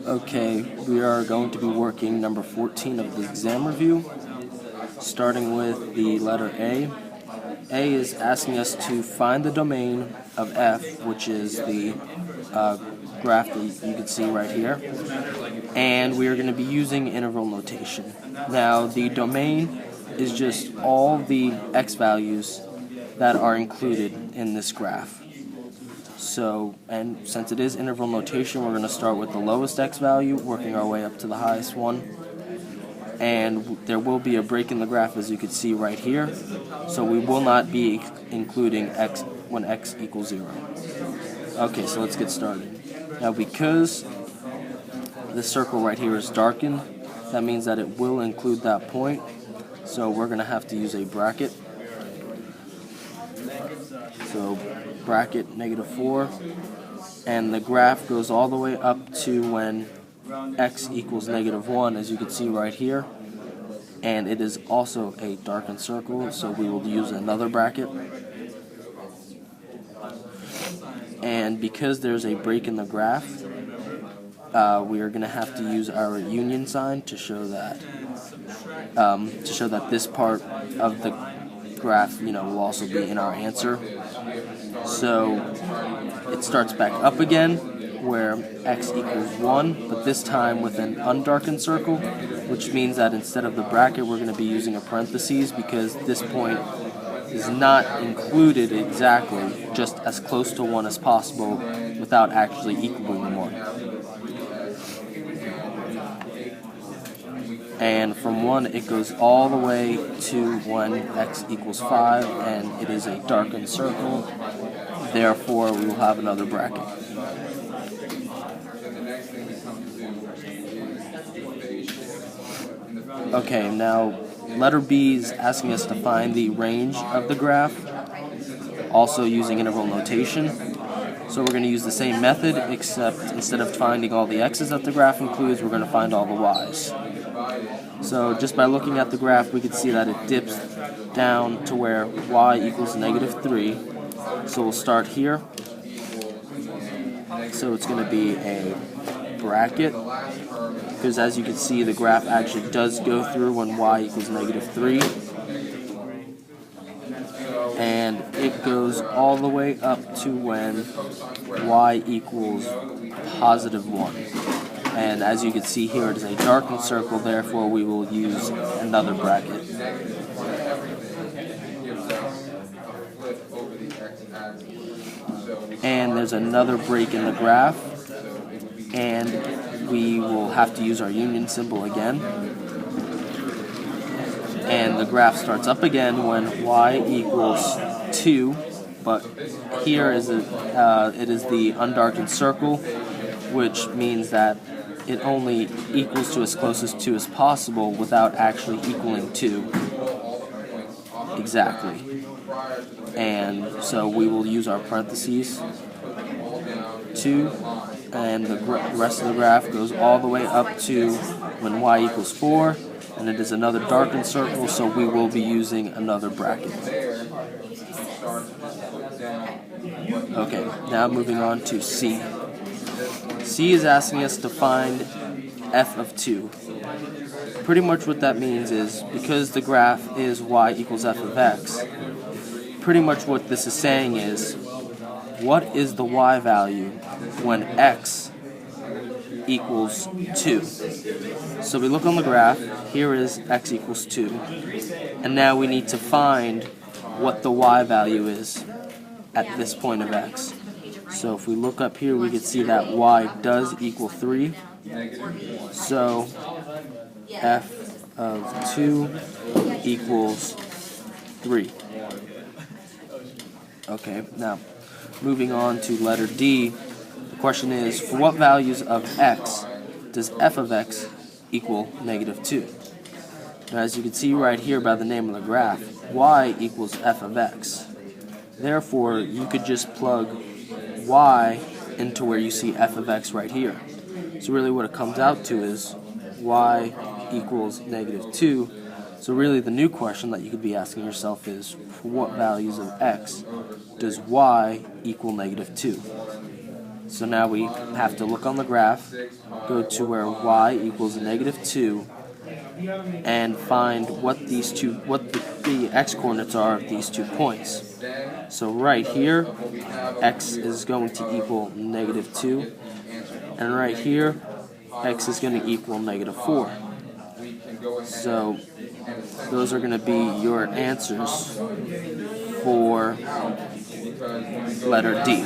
Okay, we are going to be working number 14 of the exam review, starting with the letter A. A is asking us to find the domain of f, which is the graph that you can see right here, and we are going to be using interval notation. Now, the domain is just all the x values that are included in this graph. So, and since it is interval notation, we're going to start with the lowest x value, working our way up to the highest one. And there will be a break in the graph, as you can see right here. So we will not be including x when x equals 0. Okay, so let's get started. Now, because this circle right here is darkened, that means that it will include that point. So we're going to have to use a bracket. So bracket -4, and the graph goes all the way up to when x equals -1, as you can see right here, and it is also a darkened circle, so we will use another bracket. And because there's a break in the graph, we are going to have to use our union sign to show that this part of the graph, will also be in our answer. So it starts back up again where x equals 1, but this time with an undarkened circle, which means that instead of the bracket we're going to be using a parentheses, because this point is not included exactly, just as close to 1 as possible without actually equaling 1. And from 1 it goes all the way to when x equals 5, and it is a darkened circle, therefore we will have another bracket. Okay, now letter B is asking us to find the range of the graph, also using interval notation. So we're going to use the same method, except instead of finding all the x's that the graph includes, we're going to find all the y's. So just by looking at the graph, we can see that it dips down to where y equals -3. So we'll start here. So it's going to be a bracket, because as you can see, the graph actually does go through when y equals -3. And it goes all the way up to when y equals +1. And as you can see here, it is a darkened circle, therefore we will use another bracket. And there's another break in the graph, and we will have to use our union symbol again. And the graph starts up again when y equals 2, but here is it is the undarkened circle, which means that it only equals to as close as 2 as possible without actually equaling 2 exactly. And so we will use our parentheses 2, and the rest of the graph goes all the way up to when y equals 4, and it is another darkened circle, so we will be using another bracket. Okay, now moving on to C. C is asking us to find f of 2. Pretty much what that means is, because the graph is y equals f of x, pretty much what this is saying is, what is the y value when x equals 2? So we look on the graph, here is x equals 2, and now we need to find what the y value is at this point of x. So if we look up here, we can see that y does equal 3. So f of 2 equals 3. Okay, now moving on to letter D, the question is, for what values of x does f of x equal -2? Now, as you can see right here by the name of the graph, y equals f of x. Therefore, you could just plug y into where you see f of x right here. So really what it comes out to is y equals -2. So really the new question that you could be asking yourself is, for what values of x does y equal -2? So now we have to look on the graph, go to where y equals -2, and find what the x-coordinates are of these 2 points. So right here, x is going to equal -2, and right here, x is going to equal -4. So those are going to be your answers for letter D.